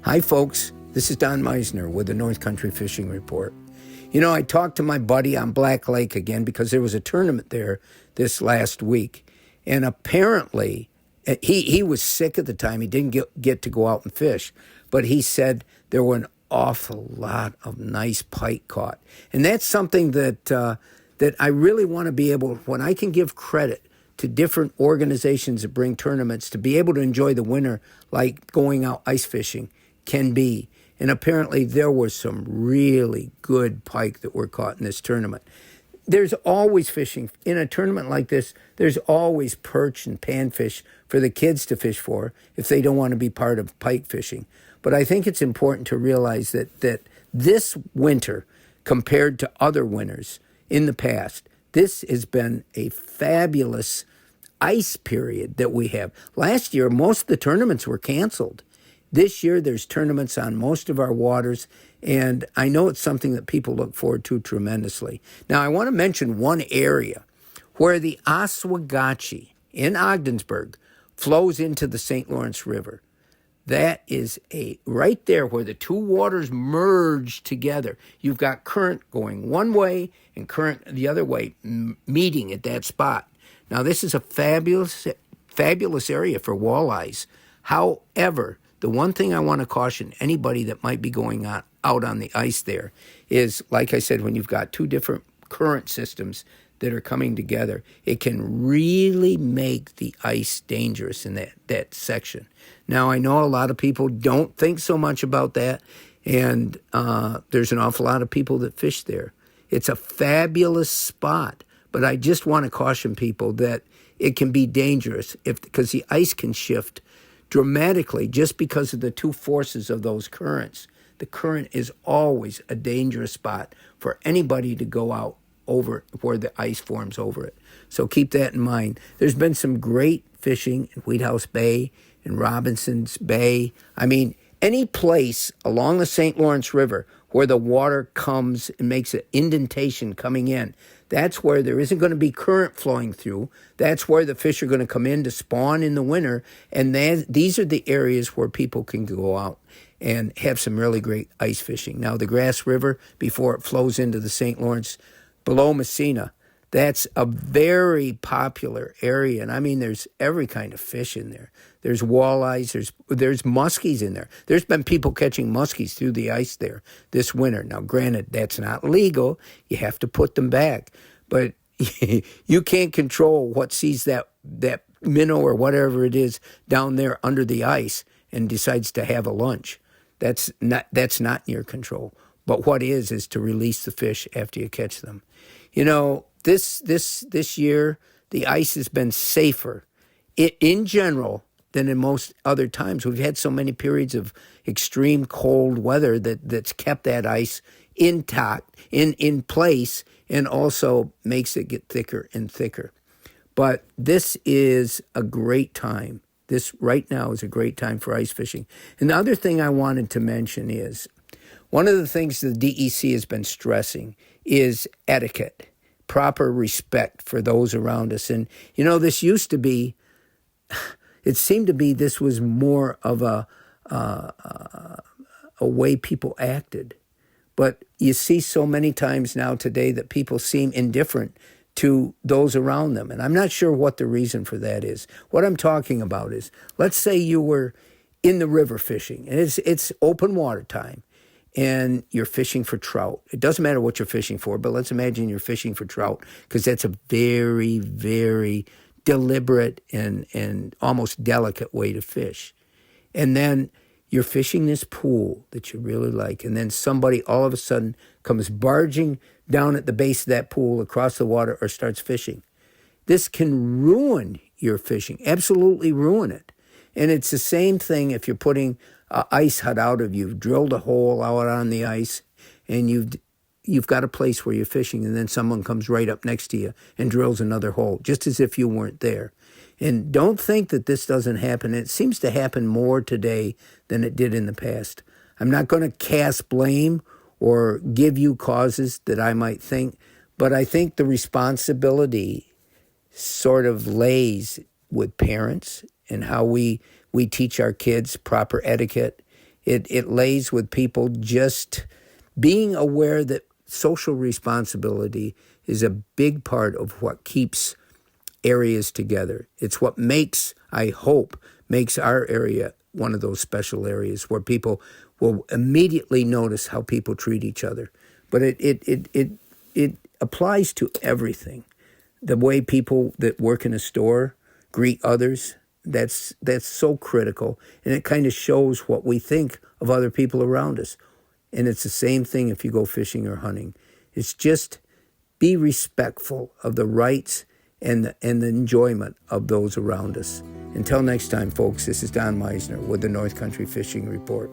Hi, folks. This is Don Meissner with the North Country Fishing Report. You know, I talked to my buddy on Black Lake again because there was a tournament there this last week. And apparently, he was sick at the time. He didn't get to go out and fish. But he said there were an awful lot of nice pike caught. And that's something that I really want to be able, when I can give credit to different organizations that bring tournaments, to be able to enjoy the winter like going out ice fishing can be. And apparently there was some really good pike that were caught in this tournament. There's always fishing. In a tournament like this, there's always perch and panfish for the kids to fish for if they don't want to be part of pike fishing. But I think it's important to realize that this winter, compared to other winters in the past, this has been a fabulous ice period that we have. Last year, most of the tournaments were canceled. This year, there's tournaments on most of our waters, and I know it's something that people look forward to tremendously. Now, I want to mention one area where the Oswegatchie in Ogdensburg flows into the St. Lawrence River. That is right there where the two waters merge together. You've got current going one way and current the other way meeting at that spot. Now, this is a fabulous area for walleyes. However, the one thing I want to caution anybody that might be going out on the ice there is, like I said, when you've got two different current systems that are coming together, it can really make the ice dangerous in that section. Now, I know a lot of people don't think so much about that, and there's an awful lot of people that fish there. It's a fabulous spot, but I just want to caution people that it can be dangerous because the ice can shift dramatically just because of the two forces of those currents. The current is always a dangerous spot for anybody to go out over where the ice forms over it. So keep that in mind. There's been some great fishing in Wheathouse Bay and Robinson's Bay. I mean, any place along the St. Lawrence River where the water comes and makes an indentation coming in, that's where there isn't going to be current flowing through. That's where the fish are going to come in to spawn in the winter. And these are the areas where people can go out and have some really great ice fishing. Now, the Grass River, before it flows into the St. Lawrence, below Messina, that's a very popular area. And I mean, there's every kind of fish in there. There's walleyes, there's muskies in there. There's been people catching muskies through the ice there this winter. Now, granted, that's not legal. You have to put them back. But you can't control what sees that minnow or whatever it is down there under the ice and decides to have a lunch. That's not in your control. But what is to release the fish after you catch them. You know, this year, the ice has been safer in general than in most other times. We've had so many periods of extreme cold weather that's kept that ice intact, in place, and also makes it get thicker and thicker. But this is a great time. This right now is a great time for ice fishing. And the other thing I wanted to mention is, one of the things the DEC has been stressing is etiquette, proper respect for those around us. And, you know, this used to be, it seemed to be this was more of a way people acted. But you see so many times now today that people seem indifferent to those around them. And I'm not sure what the reason for that is. What I'm talking about is, let's say you were in the river fishing, and it's open water time, and you're fishing for trout. It doesn't matter what you're fishing for, but let's imagine you're fishing for trout, because that's a very, very deliberate and almost delicate way to fish. And then you're fishing this pool that you really like, and then somebody all of a sudden comes barging down at the base of that pool across the water or starts fishing. This can ruin your fishing, absolutely ruin it. And it's the same thing if you're putting an ice hut out, of you've drilled a hole out on the ice, and you've got a place where you're fishing, and then someone comes right up next to you and drills another hole, just as if you weren't there. And don't think that this doesn't happen. It seems to happen more today than it did in the past. I'm not going to cast blame or give you causes that I might think, but I think the responsibility sort of lays with parents and how we teach our kids proper etiquette It lays with people just being aware that social responsibility is a big part of what keeps areas together. It's what makes, I hope, makes our area one of those special areas where people will immediately notice how people treat each other. But it applies to everything. The way people that work in a store greet others, that's so critical. And it kind of shows what we think of other people around us. And it's the same thing if you go fishing or hunting. It's just be respectful of the rights and the enjoyment of those around us. Until next time, folks, this is Don Meissner with the North Country Fishing Report.